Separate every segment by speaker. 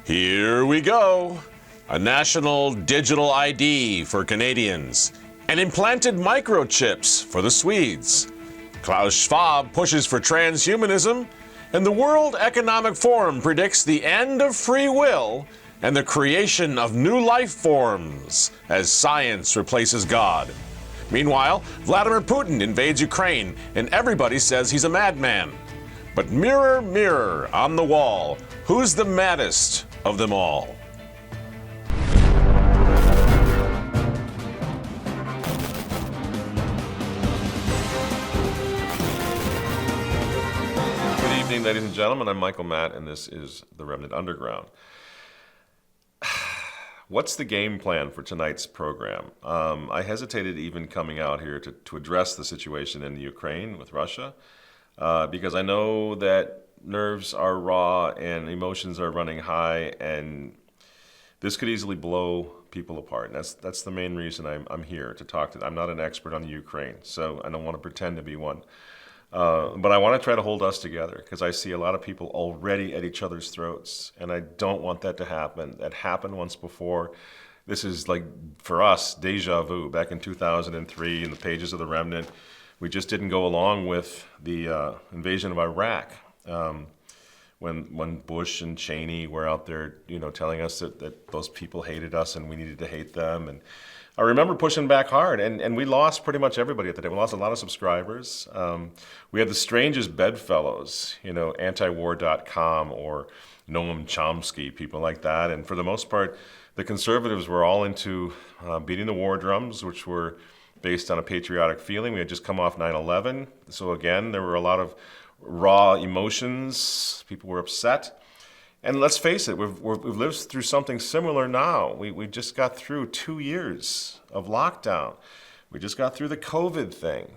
Speaker 1: Here we go. A national digital ID for Canadians and implanted microchips for the Swedes. Klaus Schwab pushes for transhumanism, and the World Economic Forum predicts the end of free will and the creation of new life forms as science replaces God. Meanwhile, Vladimir Putin invades Ukraine, and everybody says he's a madman. But mirror, mirror on the wall, who's the maddest of them all?
Speaker 2: Good evening, ladies and gentlemen. I'm Michael Matt, and this is the Remnant Underground. What's the game plan for tonight's program? I hesitated even coming out here to address the situation in the Ukraine with Russia, because I know that nerves are raw and emotions are running high, and this could easily blow people apart. And that's the main reason I'm here to talk to them. I'm not an expert on the Ukraine, so I don't want to pretend to be one. But I want to try to hold us together, because I see a lot of people already at each other's throats, and I don't want that to happen. That happened once before. This is like, for us, deja vu. Back in 2003, in the pages of the Remnant, we just didn't go along with the invasion of Iraq. When Bush and Cheney were out there, telling us that those people hated us and we needed to hate them. And I remember pushing back hard, and we lost pretty much everybody at the time. We lost a lot of subscribers. We had the strangest bedfellows, antiwar.com or Noam Chomsky, people like that. And for the most part, the conservatives were all into beating the war drums, which were based on a patriotic feeling. We had just come off 9/11. So again, there were a lot of raw emotions. People were upset. And let's face it, we've lived through something similar now. We just got through 2 years of lockdown. We just got through the COVID thing,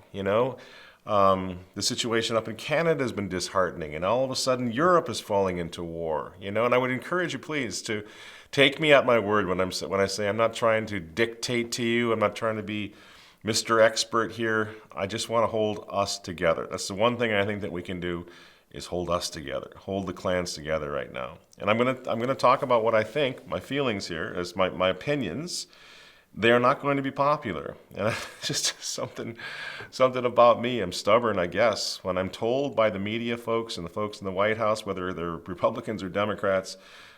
Speaker 2: The situation up in Canada has been disheartening, and all of a sudden Europe is falling into war, And I would encourage you, please, to take me at my word when I say I'm not trying to dictate to you. I'm not trying to be Mr. Expert here. I just want to hold us together. That's the one thing I think that we can do, is hold us together, hold the clans together right now. And I'm gonna talk about what I think, my feelings here, as my opinions. They are not going to be popular, and just something about me. I'm stubborn, I guess. When I'm told by the media folks and the folks in the White House, whether they're Republicans or Democrats,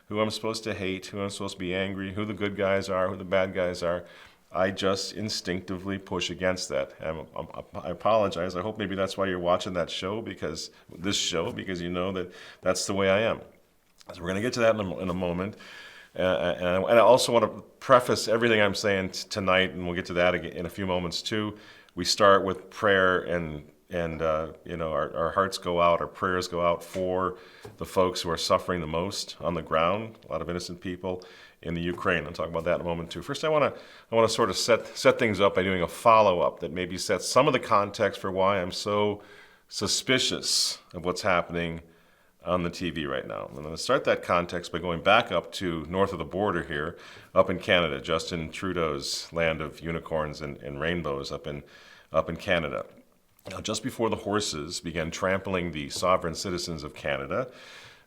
Speaker 2: who I'm supposed to hate, who I'm supposed to be angry, who the good guys are, who the bad guys are, I just instinctively push against that. I apologize. I hope maybe that's why you're watching this show, because you know that that's the way I am. So we're going to get to that in a moment. And I also want to preface everything I'm saying tonight, and we'll get to that in a few moments too. We start with prayer, and our hearts go out, our prayers go out for the folks who are suffering the most on the ground, a lot of innocent people in the Ukraine. I'll talk about that in a moment too. First, I want to sort of set things up by doing a follow-up that maybe sets some of the context for why I'm so suspicious of what's happening on the TV right now. I'm going to start that context by going back up to north of the border here, up in Canada, Justin Trudeau's land of unicorns and rainbows up in Canada. Now, just before the horses began trampling the sovereign citizens of Canada,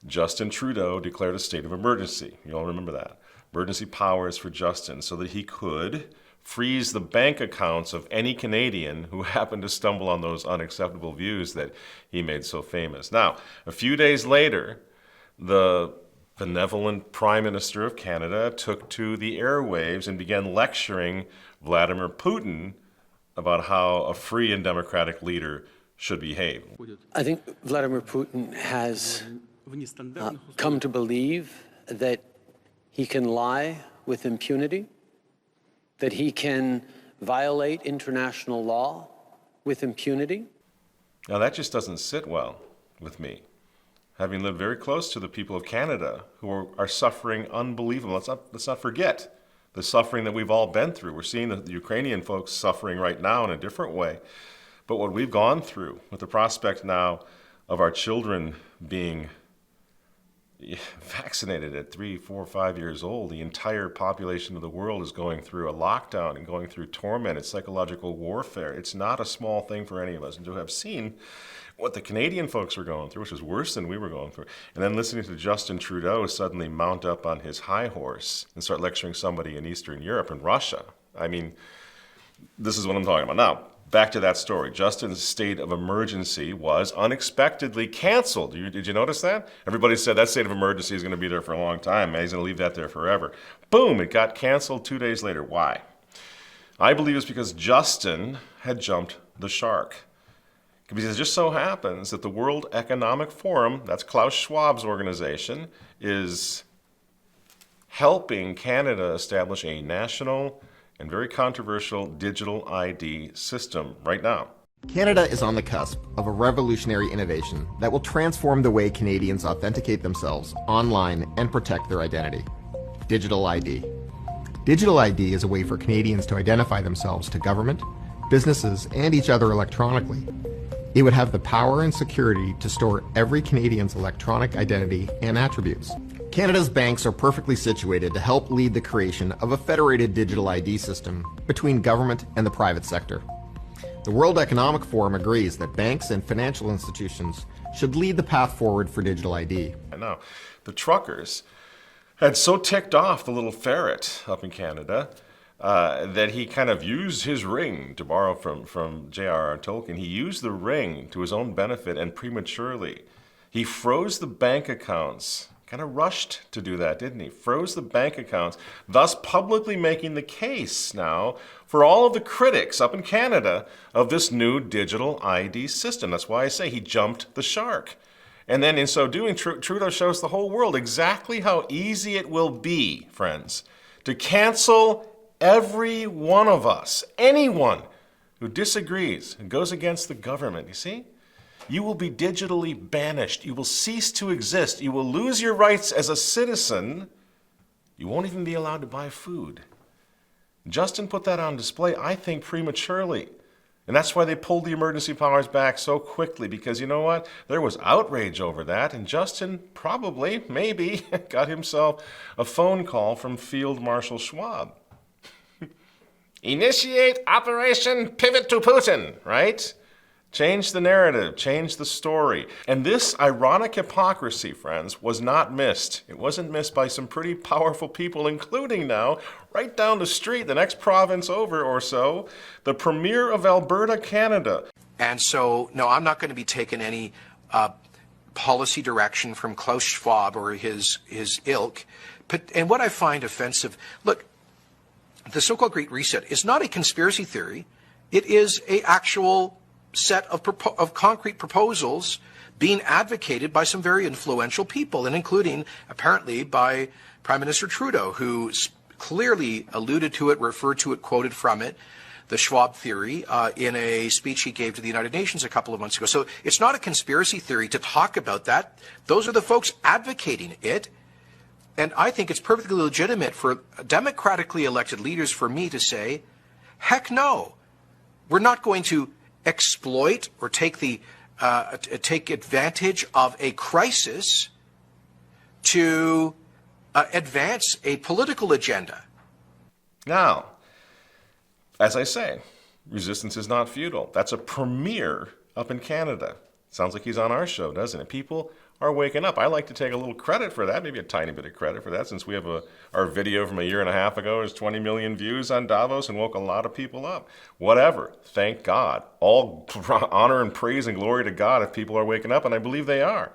Speaker 2: Justin Trudeau declared a state of emergency. You all remember that. Emergency powers for Justin, so that he could freeze the bank accounts of any Canadian who happened to stumble on those unacceptable views that he made so famous. Now, a few days later, the benevolent Prime Minister of Canada took to the airwaves and began lecturing Vladimir Putin about how a free and democratic leader should behave.
Speaker 3: I think Vladimir Putin has come to believe that he can lie with impunity, that he can violate international law with impunity.
Speaker 2: Now that just doesn't sit well with me, having lived very close to the people of Canada who are suffering unbelievable. Let's not forget the suffering that we've all been through. We're seeing the Ukrainian folks suffering right now in a different way. But what we've gone through, with the prospect now of our children being vaccinated at 3, 4, 5 years old, the entire population of the world is going through a lockdown and going through torment and psychological warfare. It's not a small thing for any of us. And to have seen what the Canadian folks were going through, which was worse than we were going through, and then listening to Justin Trudeau suddenly mount up on his high horse and start lecturing somebody in Eastern Europe and Russia. I mean, this is what I'm talking about. Now, back to that story. Justin's state of emergency was unexpectedly canceled. Did you notice that? Everybody said that state of emergency is going to be there for a long time. Man, he's going to leave that there forever. Boom, it got canceled 2 days later. Why? I believe it's because Justin had jumped the shark. Because it just so happens that the World Economic Forum, that's Klaus Schwab's organization, is helping Canada establish a national and very controversial digital ID system right now.
Speaker 4: Canada is on the cusp of a revolutionary innovation that will transform the way Canadians authenticate themselves online and protect their identity. Digital ID. Digital ID is a way for Canadians to identify themselves to government, businesses, and each other electronically. It would have the power and security to store every Canadian's electronic identity and attributes. Canada's banks are perfectly situated to help lead the creation of a federated digital ID system between government and the private sector. The World Economic Forum agrees that banks and financial institutions should lead the path forward for digital ID.
Speaker 2: I know. The truckers had so ticked off the little ferret up in Canada that he kind of used his ring, to borrow from J.R.R. Tolkien. He used the ring to his own benefit and prematurely. He froze the bank accounts. Kind of rushed to do that, didn't he? Froze the bank accounts, thus publicly making the case now for all of the critics up in Canada of this new digital ID system. That's why I say he jumped the shark. And then in so doing, Trudeau shows the whole world exactly how easy it will be, friends, to cancel every one of us, anyone who disagrees and goes against the government. You see? You will be digitally banished. You will cease to exist. You will lose your rights as a citizen. You won't even be allowed to buy food. Justin put that on display, I think, prematurely. And that's why they pulled the emergency powers back so quickly, because you know what? There was outrage over that, and Justin probably, maybe, got himself a phone call from Field Marshal Schwab. Initiate Operation Pivot to Putin, right? Change the narrative, change the story. And this ironic hypocrisy, friends, was not missed. It wasn't missed by some pretty powerful people, including now, right down the street, the next province over or so, the Premier of Alberta, Canada.
Speaker 5: And so, no, I'm not going to be taking any policy direction from Klaus Schwab or his ilk. And what I find offensive, look, the so-called Great Reset is not a conspiracy theory. It is an actual set of concrete proposals being advocated by some very influential people, and including apparently by Prime Minister Trudeau, who clearly alluded to it, referred to it, quoted from it, the Schwab theory, in a speech he gave to the United Nations a couple of months ago. So it's not a conspiracy theory to talk about that. Those are the folks advocating it. And I think it's perfectly legitimate for democratically elected leaders, for me to say, heck no, we're not going to exploit or take advantage of a crisis to advance a political agenda.
Speaker 2: Now, as I say, resistance is not futile. That's a premier up in Canada. Sounds like he's on our show, doesn't it? People are waking up. I like to take a little credit for that, maybe a tiny bit of credit for that, since we have our video from a year and a half ago has 20 million views on Davos and woke a lot of people up. Whatever. Thank God. All honor and praise and glory to God if people are waking up, and I believe they are.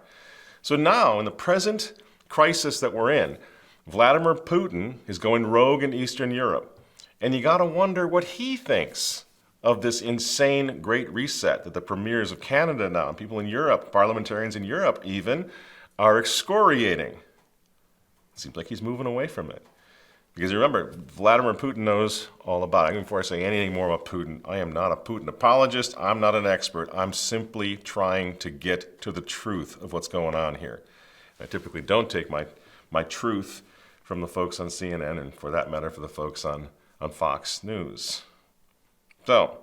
Speaker 2: So now, in the present crisis that we're in, Vladimir Putin is going rogue in Eastern Europe. And you got to wonder what he thinks of this insane Great Reset that the premiers of Canada now, and people in Europe, parliamentarians in Europe even, are excoriating. It seems like he's moving away from it. Because remember, Vladimir Putin knows all about it. Before I say anything more about Putin, I am not a Putin apologist. I'm not an expert. I'm simply trying to get to the truth of what's going on here. I typically don't take my truth from the folks on CNN, and for that matter, for the folks on Fox News. So,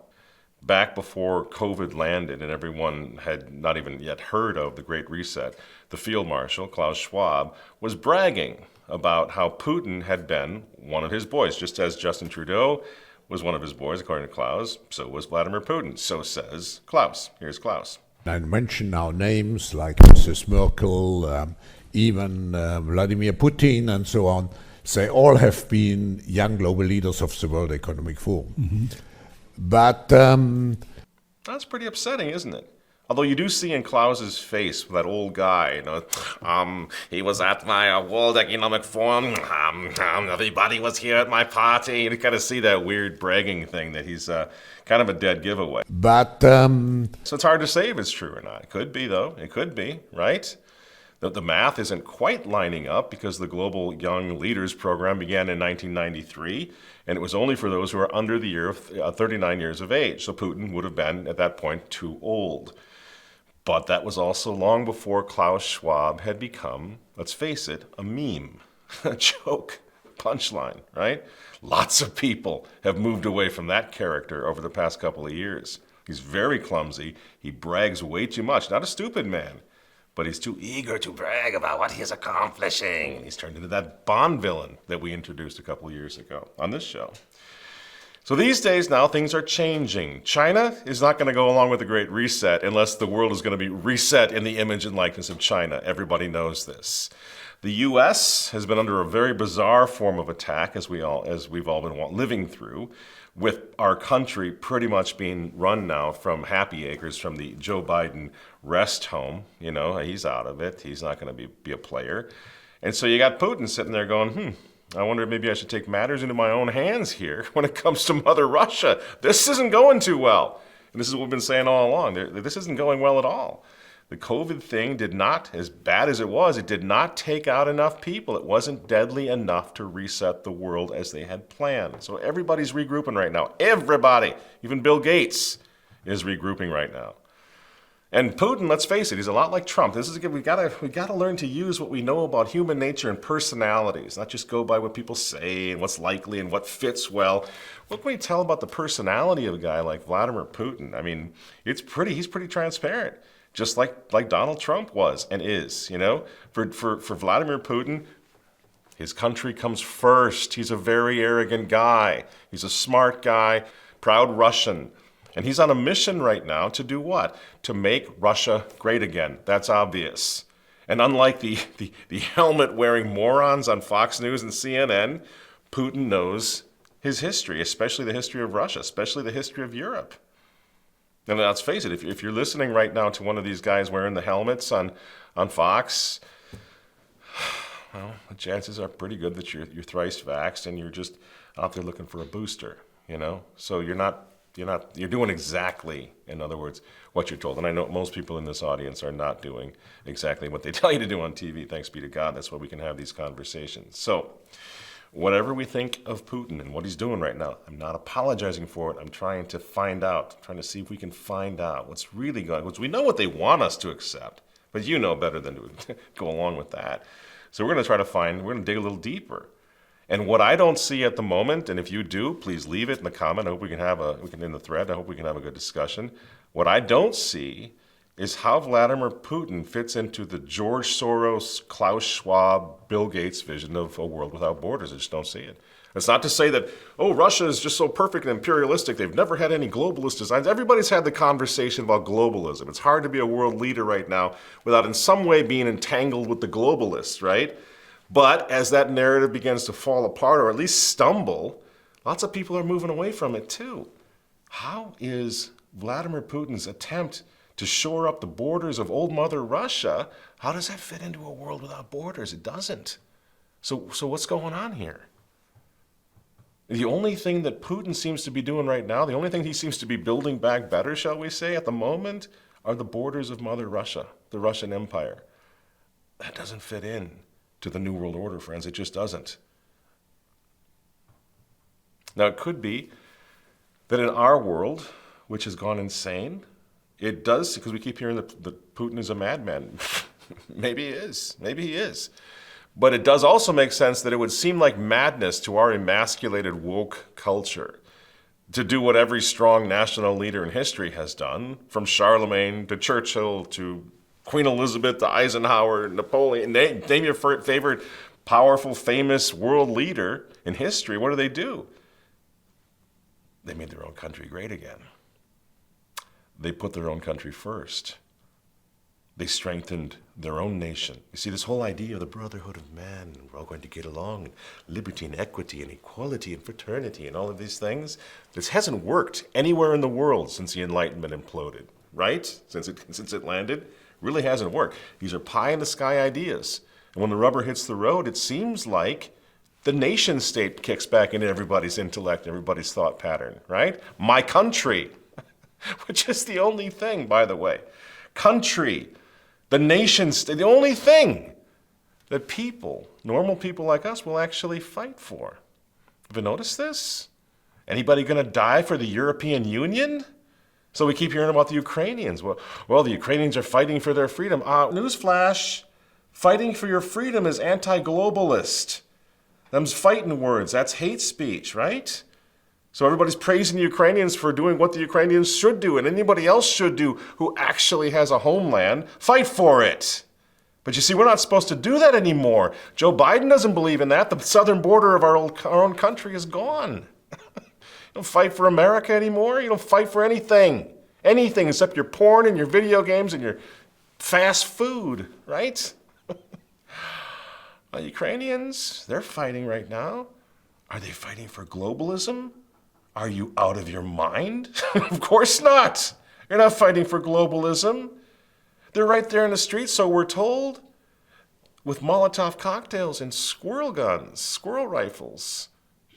Speaker 2: back before COVID landed and everyone had not even yet heard of the Great Reset, the Field Marshal, Klaus Schwab, was bragging about how Putin had been one of his boys. Just as Justin Trudeau was one of his boys, according to Klaus, so was Vladimir Putin. So says Klaus. Here's Klaus.
Speaker 6: I mention now names like Mrs. Merkel, even Vladimir Putin and so on. They all have been young global leaders of the World Economic Forum. Mm-hmm. But
Speaker 2: that's pretty upsetting, isn't it? Although you do see in Klaus's face, that old guy, you know, he was at my World Economic Forum, everybody was here at my party. You kind of see that weird bragging thing that he's kind of a dead giveaway.
Speaker 6: But
Speaker 2: so it's hard to say if it's true or not. It could be, though. It could be, right? The math isn't quite lining up because the Global Young Leaders Program began in 1993, and it was only for those who are under the year of 39 years of age. So Putin would have been, at that point, too old. But that was also long before Klaus Schwab had become, let's face it, a meme, a joke, punchline, right? Lots of people have moved away from that character over the past couple of years. He's very clumsy. He brags way too much. Not a stupid man, but he's too eager to brag about what he is accomplishing. He's turned into that Bond villain that we introduced a couple of years ago on this show. So these days now, things are changing. China is not going to go along with the Great Reset unless the world is going to be reset in the image and likeness of China. Everybody knows this. The U.S. has been under a very bizarre form of attack, as we've all been living through, with our country pretty much being run now from Happy Acres, from the Joe Biden rest home. You know, he's out of it. He's not going to be a player. And so you got Putin sitting there going, I wonder if maybe I should take matters into my own hands here when it comes to Mother Russia. This isn't going too well. And this is what we've been saying all along. This isn't going well at all. The COVID thing did not, as bad as it was, it did not take out enough people. It wasn't deadly enough to reset the world as they had planned. So everybody's regrouping right now. Everybody, even Bill Gates, is regrouping right now. And Putin, let's face it, he's a lot like Trump. We gotta learn to use what we know about human nature and personalities, not just go by what people say and what's likely and what fits well. What can we tell about the personality of a guy like Vladimir Putin? I mean, he's pretty transparent, just like Donald Trump was and is. You know, for Vladimir Putin, his country comes first. He's a very arrogant guy. He's a smart guy, proud Russian. And he's on a mission right now to do what? To make Russia great again. That's obvious. And unlike the helmet-wearing morons on Fox News and CNN, Putin knows his history, especially the history of Russia, especially the history of Europe. And let's face it, if you're listening right now to one of these guys wearing the helmets on Fox, well, the chances are pretty good that you're thrice vaxxed and you're just out there looking for a booster, you know? So you're doing exactly, in other words, what you're told. And I know most people in this audience are not doing exactly what they tell you to do on TV. Thanks be to God. That's why we can have these conversations. So whatever we think of Putin and what he's doing right now, I'm not apologizing for it. I'm trying to find out, trying to see if we can find out what's really going on. Because we know what they want us to accept, but you know better than to go along with that. So we're going to dig a little deeper. And what I don't see at the moment, and if you do, please leave it in the comment. I hope in the thread. I hope we can have a good discussion. What I don't see is how Vladimir Putin fits into the George Soros, Klaus Schwab, Bill Gates vision of a world without borders. I just don't see it. It's not to say that, Russia is just so perfect and imperialistic. They've never had any globalist designs. Everybody's had the conversation about globalism. It's hard to be a world leader right now without in some way being entangled with the globalists, right? But as that narrative begins to fall apart, or at least stumble, lots of people are moving away from it too. How is Vladimir Putin's attempt to shore up the borders of old Mother Russia, how does that fit into a world without borders? It doesn't. So what's going on here? The only thing that Putin seems to be doing right now, the only thing he seems to be building back better, shall we say, at the moment, are the borders of Mother Russia, the Russian Empire. That doesn't fit in to the New World Order, friends. It just doesn't. Now, it could be that in our world, which has gone insane, it does, because we keep hearing that Putin is a madman. Maybe he is. Maybe he is. But it does also make sense that it would seem like madness to our emasculated woke culture to do what every strong national leader in history has done, from Charlemagne to Churchill to Queen Elizabeth to Eisenhower, Napoleon. Name your favorite powerful, famous world leader in history. What do? They made their own country great again. They put their own country first. they strengthened their own nation. You see, this whole idea of the brotherhood of man, we're all going to get along, and liberty and equity and equality and fraternity and all of these things, this hasn't worked anywhere in the world since the Enlightenment imploded, right? Since it landed, really hasn't worked. These are pie-in-the-sky ideas. And when the rubber hits the road, it seems like the nation state kicks back into everybody's intellect, everybody's thought pattern, right? My country, which is the only thing, by the way. Country, the nation state, the only thing that people, normal people like us, will actually fight for. Have you noticed this? Anybody going to die for the European Union? So we keep hearing about the Ukrainians. Well, the Ukrainians are fighting for their freedom. Newsflash, fighting for your freedom is anti-globalist. Them's fighting words. That's hate speech, right? So everybody's praising the Ukrainians for doing what the Ukrainians should do and anybody else should do who actually has a homeland. Fight for it. But you see, we're not supposed to do that anymore. Joe Biden doesn't believe in that. The southern border of our own country is gone. You don't fight for America anymore. You don't fight for anything. Anything except your porn and your video games and your fast food, right? Ukrainians, they're fighting right now. Are they fighting for globalism? Are you out of your mind? Of course not. You're not fighting for globalism. They're right there in the streets, so we're told, with Molotov cocktails and squirrel guns, squirrel rifles,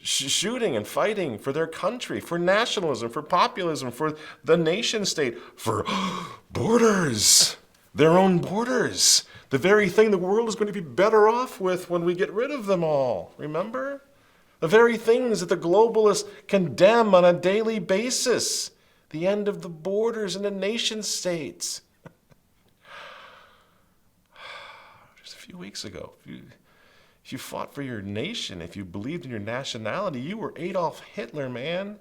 Speaker 2: shooting and fighting for their country, for nationalism, for populism, for the nation state, for borders, their own borders. The very thing the world is going to be better off with when we get rid of them all. Remember? The very things that the globalists condemn on a daily basis. The end of the borders and the nation states. Just a few weeks ago, if you fought for your nation, if you believed in your nationality, you were Adolf Hitler, man.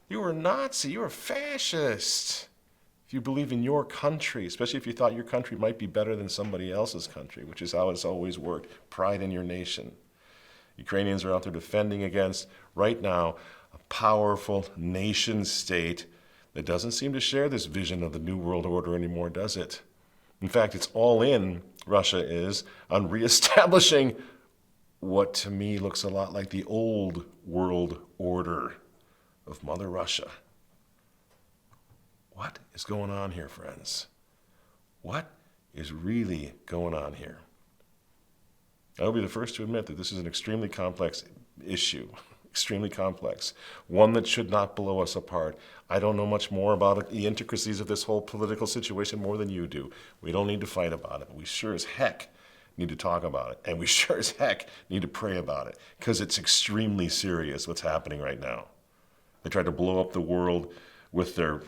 Speaker 2: You were Nazi, you were fascist. If you believe in your country, especially if you thought your country might be better than somebody else's country, which is how it's always worked, pride in your nation. Ukrainians are out there defending against, right now, a powerful nation state that doesn't seem to share this vision of the New World Order anymore, does it? In fact, it's all in, Russia is, on reestablishing what to me looks a lot like the old world order of Mother Russia. What is going on here, friends? What is really going on here? I'll be the first to admit that this is an extremely complex issue, extremely complex, one that should not blow us apart. I don't know much more about the intricacies of this whole political situation more than you do. We don't need to fight about it, but we sure as heck need to talk about it, and we sure as heck need to pray about it, because it's extremely serious what's happening right now. They tried to blow up the world with their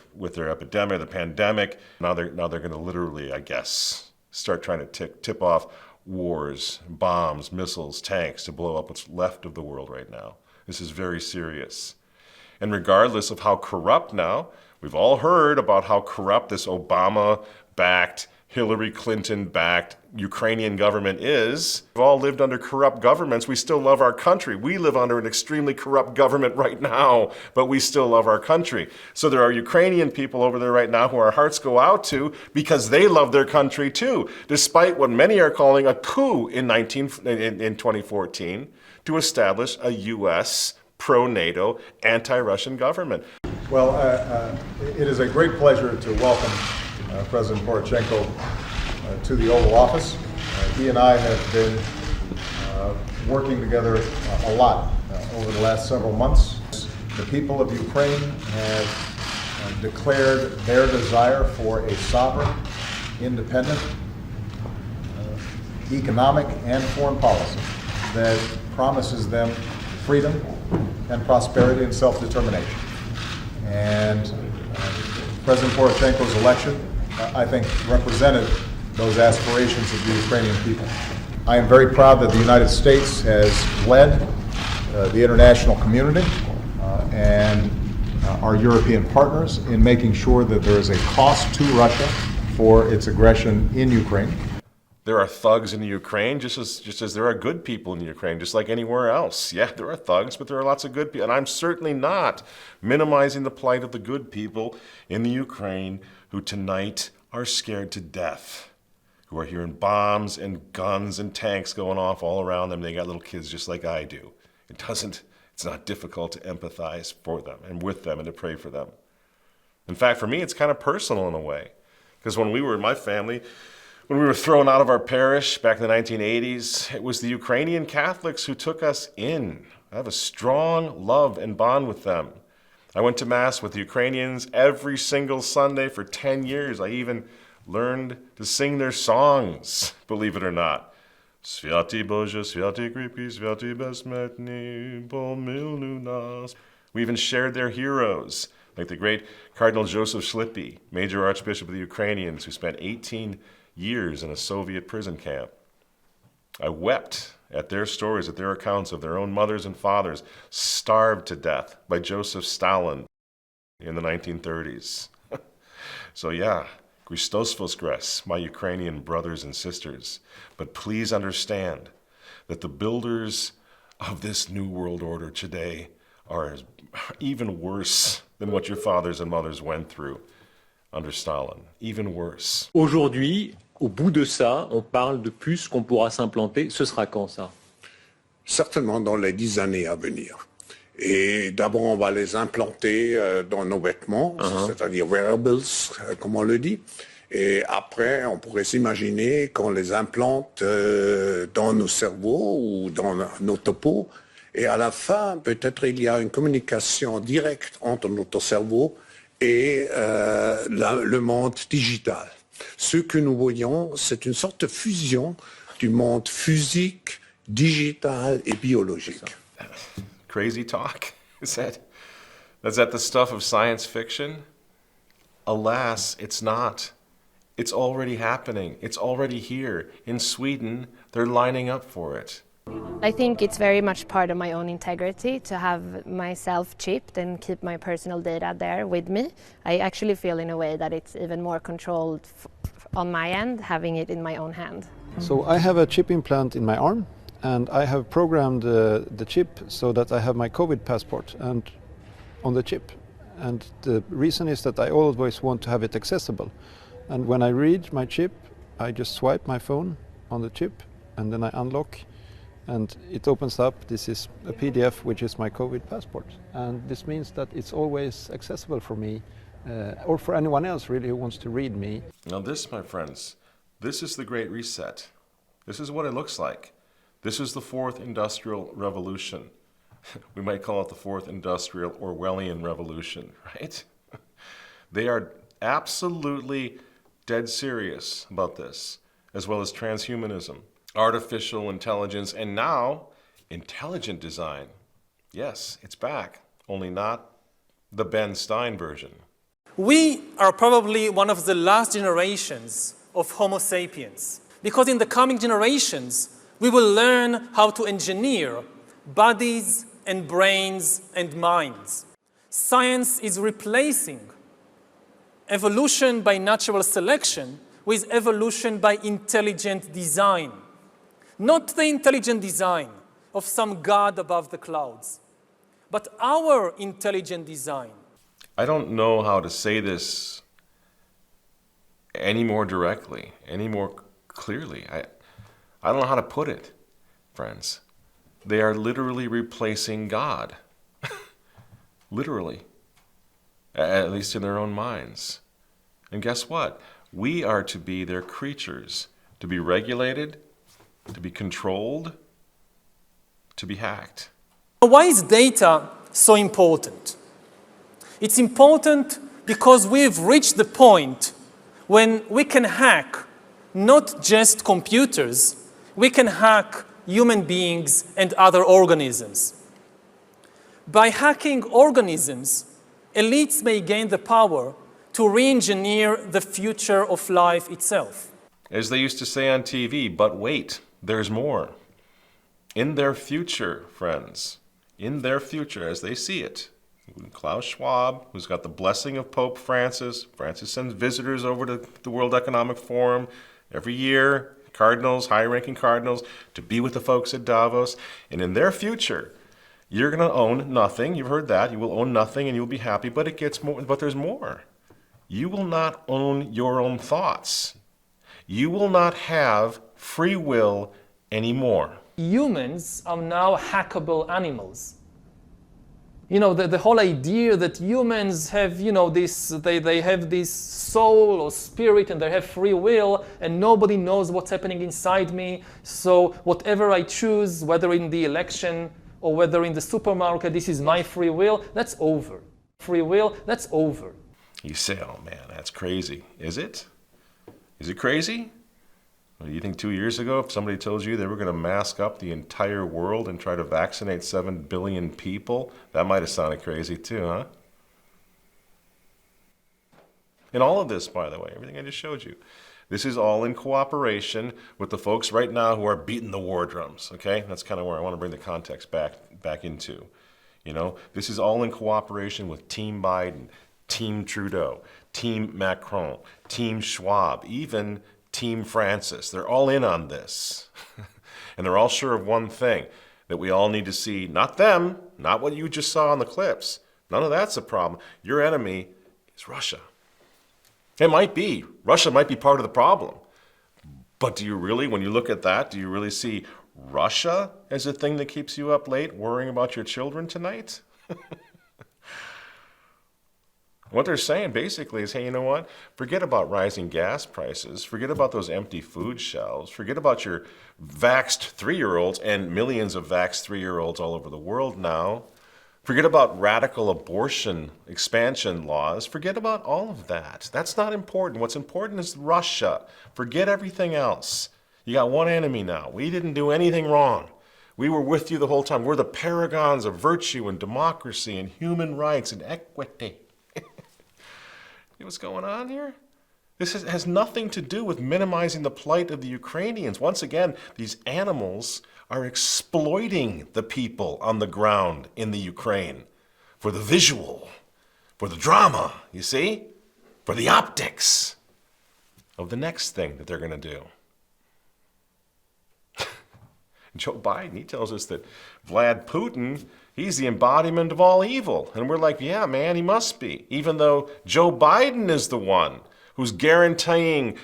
Speaker 2: epidemic, the pandemic. Now they're going to literally, I guess, start trying to tip off wars, bombs, missiles, tanks to blow up what's left of the world right now. This is very serious. And regardless of how corrupt now, we've all heard about how corrupt this Obama-backed, Hillary Clinton-backed Ukrainian government is. We've all lived under corrupt governments. We still love our country. We live under an extremely corrupt government right now, but we still love our country. So there are Ukrainian people over there right now who our hearts go out to because they love their country too, despite what many are calling a coup in 2014 to establish a U.S. pro-NATO, anti-Russian government.
Speaker 7: Well, it is a great pleasure to welcome President Poroshenko to the Oval Office. He and I have been working together a lot over the last several months. The people of Ukraine have declared their desire for a sovereign, independent, economic and foreign policy that promises them freedom and prosperity and self-determination. And President Poroshenko's election, I think, represented those aspirations of the Ukrainian people. I am very proud that the United States has led the international community and our European partners in making sure that there is a cost to Russia for its aggression in Ukraine.
Speaker 2: There are thugs in the Ukraine, just as there are good people in the Ukraine, just like anywhere else. Yeah, there are thugs, but there are lots of good people. And I'm certainly not minimizing the plight of the good people in the Ukraine who tonight are scared to death, who are hearing bombs and guns and tanks going off all around them. They got little kids just like I do. It's not difficult to empathize for them and with them and to pray for them. In fact, for me, it's kind of personal in a way. Because when we were in my family, when we were thrown out of our parish back in the 1980s, it was the Ukrainian Catholics who took us in. I have a strong love and bond with them. I went to Mass with the Ukrainians every single Sunday for 10 years. I even learned to sing their songs, believe it or not. Sviati Boże, Sviati Kripki, Sviati Besmetni, Pomilnu nas. We even shared their heroes, like the great Cardinal Joseph Schlippy, Major Archbishop of the Ukrainians, who spent 18 years in a Soviet prison camp. I wept at their stories, at their accounts of their own mothers and fathers starved to death by Joseph Stalin in the 1930s. So yeah, Christos Voskres, my Ukrainian brothers and sisters. But please understand that the builders of this new world order today are even worse than what your fathers and mothers went through under Stalin. Even worse.
Speaker 8: Aujourd'hui, au bout de ça, on parle de puces qu'on pourra s'implanter. Ce sera quand ça?
Speaker 9: Certainement dans les 10 années à venir. Et d'abord, on va les implanter dans nos vêtements, c'est-à-dire wearables, comme on le dit. Et après, on pourrait s'imaginer qu'on les implante dans nos cerveaux ou dans nos topos. Et à la fin, peut-être il y a une communication directe entre notre cerveau et le monde digital. Ce que nous voyons, c'est une sorte de fusion du monde physique, digital et biologique.
Speaker 2: Crazy talk? Is that the stuff of science fiction? Alas, it's not. It's already happening. It's already here. In Sweden, they're lining up for it.
Speaker 10: I think it's very much part of my own integrity to have myself chipped and keep my personal data there with me. I actually feel in a way that it's even more controlled on my end, having it in my own hand.
Speaker 11: So I have a chip implant in my arm, and I have programmed the chip so that I have my COVID passport and on the chip. And the reason is that I always want to have it accessible. And when I read my chip, I just swipe my phone on the chip, and then I unlock, and it opens up. This is a PDF, which is my COVID passport. And this means that it's always accessible for me, or for anyone else really who wants to read me.
Speaker 2: Now this, my friends, this is the Great Reset. This is what it looks like. This is the fourth industrial revolution. We might call it the fourth industrial Orwellian revolution, right? They are absolutely dead serious about this, as well as transhumanism, artificial intelligence, and now intelligent design. Yes, it's back, only not the Ben Stein version.
Speaker 12: We are probably one of the last generations of Homo sapiens, because in the coming generations, we will learn how to engineer bodies and brains and minds. Science is replacing evolution by natural selection with evolution by intelligent design. Not the intelligent design of some god above the clouds, but our intelligent design.
Speaker 2: I don't know how to say this any more directly, any more clearly. I don't know how to put it, friends. They are literally replacing God. Literally. At least in their own minds. And guess what? We are to be their creatures, to be regulated, to be controlled, to be hacked.
Speaker 12: Why is data so important? It's important because we've reached the point when we can hack not just computers, we can hack human beings and other organisms. By hacking organisms, elites may gain the power to re-engineer the future of life itself.
Speaker 2: As they used to say on TV, but wait, there's more. In their future, friends, in their future as they see it, Klaus Schwab, who's got the blessing of Pope Francis. Francis sends visitors over to the World Economic Forum every year, cardinals, high-ranking cardinals, to be with the folks at Davos. And in their future, you're going to own nothing. You've heard that. You will own nothing and you'll be happy, but it gets more. But there's more. you will not own your own thoughts. You will not have free will anymore.
Speaker 12: Humans are now hackable animals. You know, the whole idea that humans have, you know, they have this soul or spirit and they have free will and nobody knows what's happening inside me. So whatever I choose, whether in the election or whether in the supermarket, this is my free will, that's over. Free will, that's over.
Speaker 2: You say, oh man, that's crazy. Is it? Is it crazy? Do you think 2 years ago, if somebody told you they were going to mask up the entire world and try to vaccinate 7 billion people, that might have sounded crazy too, huh? And all of this, by the way, everything I just showed you, this is all in cooperation with the folks right now who are beating the war drums, okay? That's kind of where I want to bring the context back into. You know, this is all in cooperation with Team Biden, Team Trudeau, Team Macron, Team Schwab, even Team Francis. They're all in on this. And they're all sure of one thing, that we all need to see, not them, not what you just saw on the clips. None of that's a problem. Your enemy is Russia. It might be. Russia might be part of the problem. But do you really, when you look at that, do you really see Russia as a thing that keeps you up late worrying about your children tonight? What they're saying basically is, hey, you know what? Forget about rising gas prices. Forget about those empty food shelves. Forget about your vaxxed 3-year-olds and millions of vaxxed 3-year-olds all over the world now. Forget about radical abortion expansion laws. Forget about all of that. That's not important. What's important is Russia. Forget everything else. You got one enemy now. We didn't do anything wrong. We were with you the whole time. We're the paragons of virtue and democracy and human rights and equity. You know what's going on here? This has nothing to do with minimizing the plight of the Ukrainians. Once again, these animals are exploiting the people on the ground in the Ukraine for the visual, for the drama, you see? For the optics of the next thing that they're going to do. Joe Biden, he tells us that Vlad Putin, he's the embodiment of all evil. And we're like, yeah, man, he must be. Even though Joe Biden is the one who's guaranteeing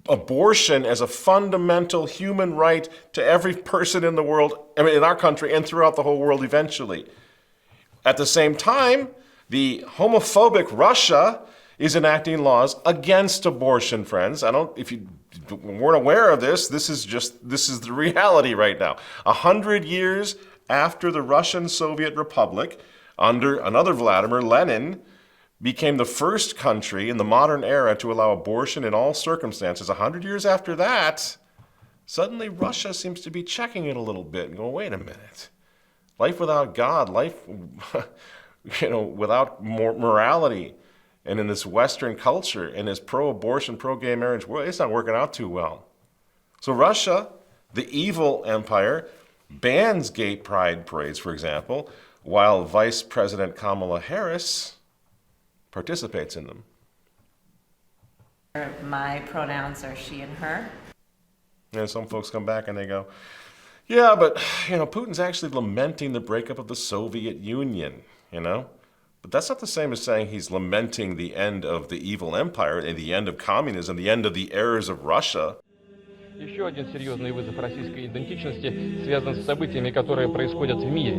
Speaker 2: abortion as a fundamental human right to every person in the world, I mean, in our country and throughout the whole world eventually. At the same time, the homophobic Russia is enacting laws against abortion, friends. If you weren't aware of this, this is the reality right now. 100 years after the Russian Soviet Republic, under another Vladimir, Lenin, became the first country in the modern era to allow abortion in all circumstances. 100 years after that, suddenly Russia seems to be checking it a little bit and going, wait a minute. Life without God, life without morality, and in this Western culture, in this pro-abortion, pro-gay marriage world, it's not working out too well. So Russia, the evil empire, bans gay pride parades, for example, while Vice President Kamala Harris participates in them.
Speaker 13: My pronouns are she and her.
Speaker 2: And some folks come back and they go, yeah, but, Putin's actually lamenting the breakup of the Soviet Union, But that's not the same as saying he's lamenting the end of the evil empire, and the end of communism, the end of the errors of Russia.
Speaker 14: Еще один серьезный вызов российской идентичности связан с событиями, которые происходят в мире.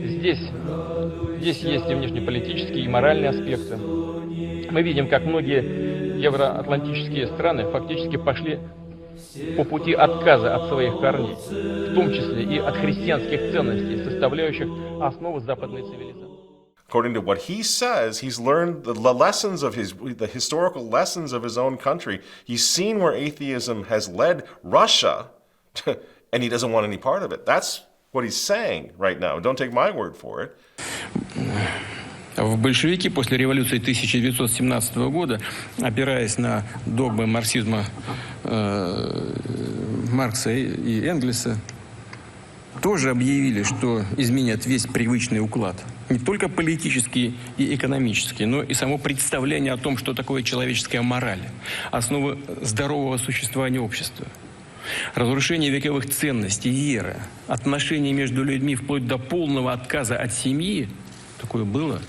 Speaker 14: Здесь есть и внешнеполитические, и моральные аспекты. Мы видим, как многие евроатлантические страны фактически пошли по пути отказа от своих корней, в том числе и от христианских ценностей, составляющих основу западной цивилизации.
Speaker 2: According to what he says, he's learned the lessons of the historical lessons of his own country. He's seen where atheism has led Russia, and he doesn't want any part of it. That's what he's saying right now. Don't take my word for it.
Speaker 15: Большевики после революции 1917 года, опираясь на догмы марксизма Маркса и Энгельса, тоже объявили, что изменят весь привычный уклад. Не только политический и экономический, но и само представление о том, что такое человеческая мораль, основы здорового существования общества. Разрушение вековых ценностей, веры, отношений между людьми вплоть до полного отказа от семьи, такое было.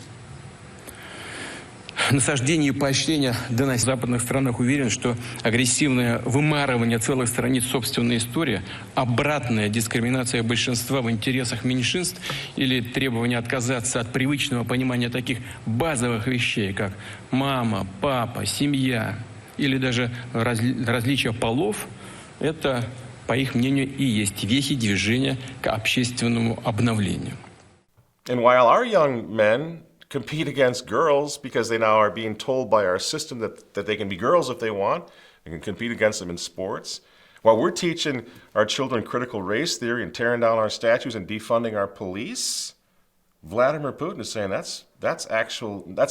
Speaker 15: насаждение и поощрение в западных странах уверен, что агрессивное вымарывание целых страниц собственной истории, обратная дискриминация большинства в интересах меньшинств или требование отказаться от привычного понимания таких базовых вещей, как мама, папа, семья или даже различия полов, это, по их мнению, и есть вехи движения к общественному обновлению.
Speaker 2: And while our young men compete against girls because they now are being told by our system that they can be girls if they want, they can compete against them in sports, while we're teaching our children critical race theory and tearing down our statues and defunding our police, Vladimir Putin is saying that's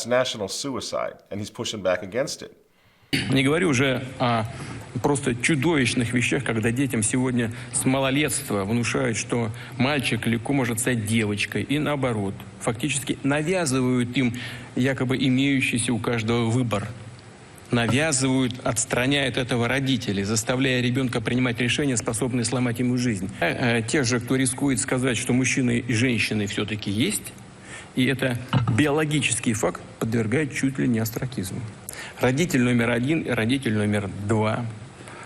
Speaker 2: national suicide, and he's pushing back against it.
Speaker 15: Не говорю уже о просто чудовищных вещах, когда детям сегодня с малолетства внушают, что мальчик легко может стать девочкой, и наоборот. Фактически навязывают им якобы имеющийся у каждого выбор. Навязывают, отстраняют этого родителей, заставляя ребенка принимать решения, способные сломать ему жизнь. Тех же, кто рискует сказать, что мужчины и женщины все-таки есть, и это биологический факт, подвергает чуть ли не остракизму. Родитель номер 1 и родитель номер 2.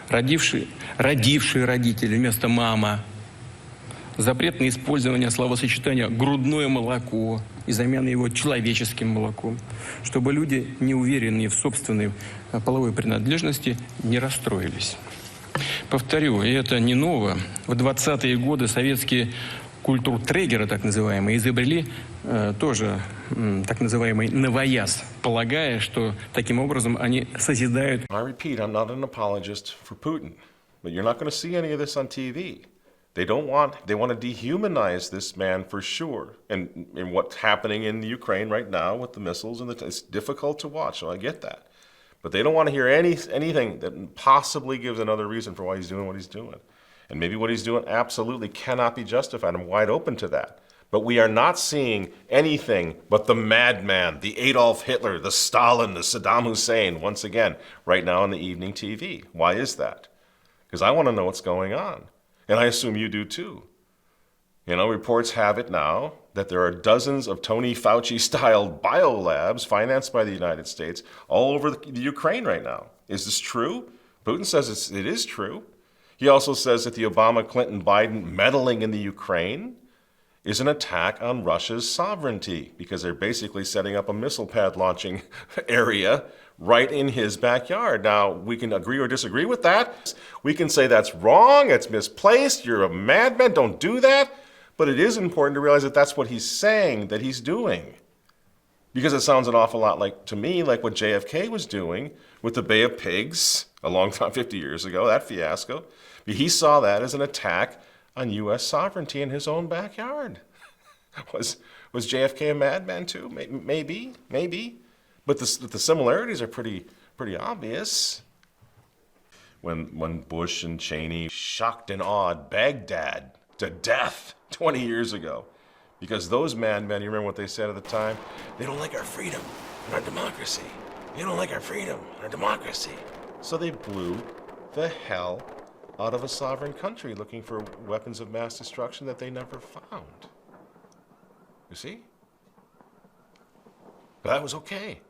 Speaker 15: Родившие родители вместо мама. Запрет на использование словосочетания «грудное молоко» и замена его человеческим молоком, чтобы люди, не уверенные в собственной половой принадлежности, не расстроились. Повторю, и это не ново. В 20-е годы советские культуртрегеры, так называемые, изобрели тоже так называемый новояз, полагая, что таким образом они созидают.
Speaker 2: I repeat, I'm not an apologist for Putin, but you're not going to see any of this on TV. They want to dehumanize this man for sure. And what's happening in the Ukraine right now with the missiles, it's difficult to watch, so I get that. But they don't want to hear anything that possibly gives another reason for why he's doing what he's doing. And maybe what he's doing absolutely cannot be justified. I'm wide open to that. But we are not seeing anything but the madman, the Adolf Hitler, the Stalin, the Saddam Hussein, once again, right now on the evening TV. Why is that? Because I want to know what's going on. And I assume you do too. You know, reports have it now that there are dozens of Tony Fauci-style biolabs financed by the United States all over the Ukraine right now. Is this true? Putin says it is true. He also says that the Obama, Clinton, Biden meddling in the Ukraine is an attack on Russia's sovereignty because they're basically setting up a missile pad launching area right in his backyard. Now, we can agree or disagree with that. We can say that's wrong, it's misplaced, you're a madman, don't do that. But it is important to realize that that's what he's saying that he's doing. Because it sounds an awful lot like, to me, like what JFK was doing with the Bay of Pigs a long time, 50 years ago, that fiasco. He saw that as an attack on U.S. sovereignty in his own backyard. Was JFK a madman too? Maybe. But the similarities are pretty obvious. When Bush and Cheney shocked and awed Baghdad to death 20 years ago, because those madmen, you remember what they said at the time? They don't like our freedom and our democracy. They don't like our freedom and our democracy. So they blew the hell out of a sovereign country looking for weapons of mass destruction that they never found. You see? But that was okay.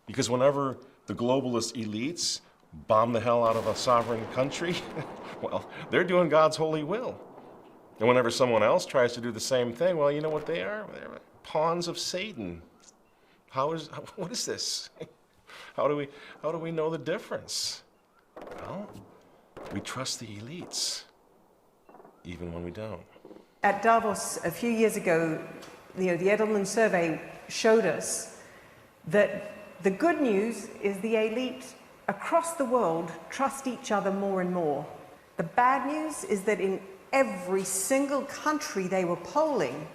Speaker 2: Because whenever the globalist elites bomb the hell out of a sovereign country, well, they're doing God's holy will. And whenever someone else tries to do the same thing, well, you know what they are? They're pawns of Satan. What is this? How do we know the difference? Well, we trust the elites, even when we don't.
Speaker 16: At Davos a few years ago, the Edelman survey showed us that the good news is the elite across the world trust each other more and more. The bad news is that in every single country they were polling,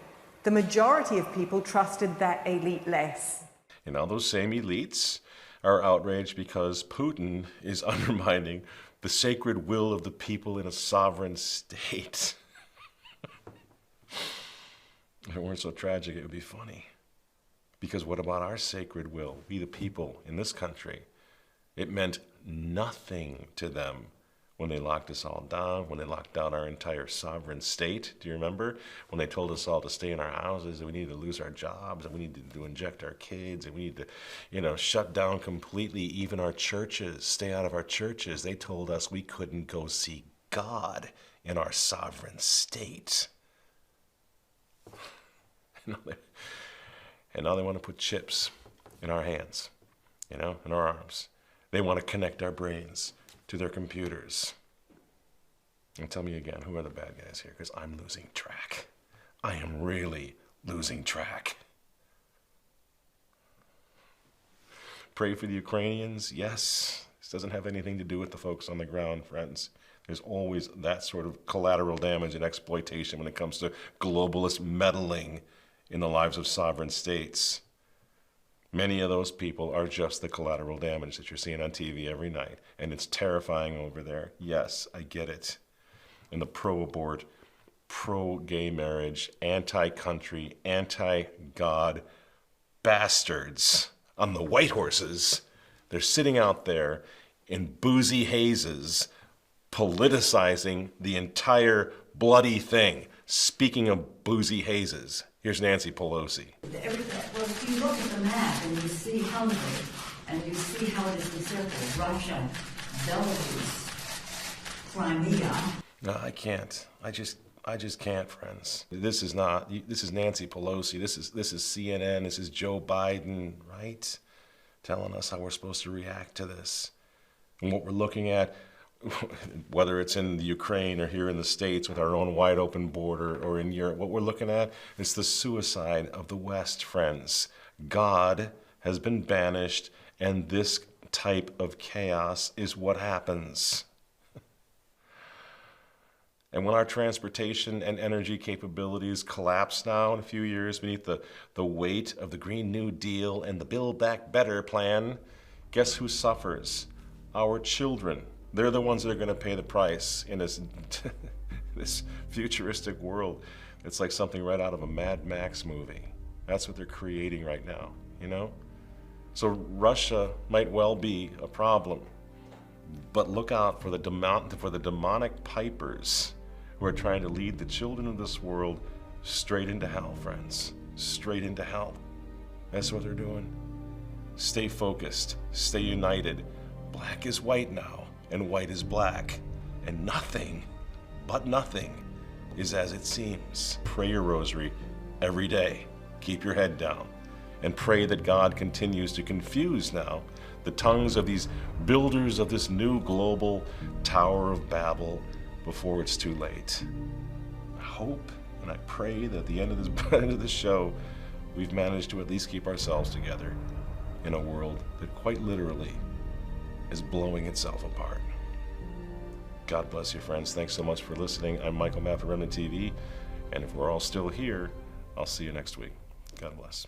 Speaker 16: the majority of people trusted that elite less.
Speaker 2: And now those same elites are outraged because Putin is undermining the sacred will of the people in a sovereign state. If it weren't so tragic, it would be funny. Because what about our sacred will? We the people in this country. It meant nothing to them when they locked us all down, when they locked down our entire sovereign state. Do you remember? When they told us all to stay in our houses, and we needed to lose our jobs, and we needed to inject our kids, and we need to, shut down completely even our churches, stay out of our churches. They told us we couldn't go see God in our sovereign state. And now they want to put chips in our hands, in our arms. They want to connect our brains to their computers. And tell me again, who are the bad guys here? Because I'm losing track. I am really losing track. Pray for the Ukrainians? Yes. This doesn't have anything to do with the folks on the ground, friends. There's always that sort of collateral damage and exploitation when it comes to globalist meddling in the lives of sovereign states. Many of those people are just the collateral damage that you're seeing on TV every night. And it's terrifying over there. Yes, I get it. And the pro-abort, pro-gay marriage, anti-country, anti-God bastards on the white horses, they're sitting out there in boozy hazes, politicizing the entire bloody thing. Speaking of boozy hazes, here's Nancy Pelosi.
Speaker 17: Well, if you look at the map and you see Hungary, and you see how it is encircled, Russia, Belarus, Crimea.
Speaker 2: No, I can't. I just can't, friends. This is Nancy Pelosi. This is CNN. This is Joe Biden, right? Telling us how we're supposed to react to this. And what we're looking at, whether it's in the Ukraine or here in the States with our own wide open border or in Europe, what we're looking at is the suicide of the West, friends. God has been banished, and this type of chaos is what happens. And when our transportation and energy capabilities collapse now in a few years beneath the weight of the Green New Deal and the Build Back Better plan, guess who suffers? Our children. They're the ones that are going to pay the price in this, this futuristic world. It's like something right out of a Mad Max movie. That's what they're creating right now, So Russia might well be a problem, but look out for the demonic pipers who are trying to lead the children of this world straight into hell, friends. Straight into hell. That's what they're doing. Stay focused. Stay united. Black is white now, and white is black. And nothing, but nothing, is as it seems. Pray your rosary every day. Keep your head down. And pray that God continues to confuse now the tongues of these builders of this new global Tower of Babel before it's too late. I hope and I pray that at the end of this show, we've managed to at least keep ourselves together in a world that quite literally is blowing itself apart. God bless you, friends. Thanks so much for listening. I'm Michael Matt for Remnant TV, and if we're all still here, I'll see you next week. God bless.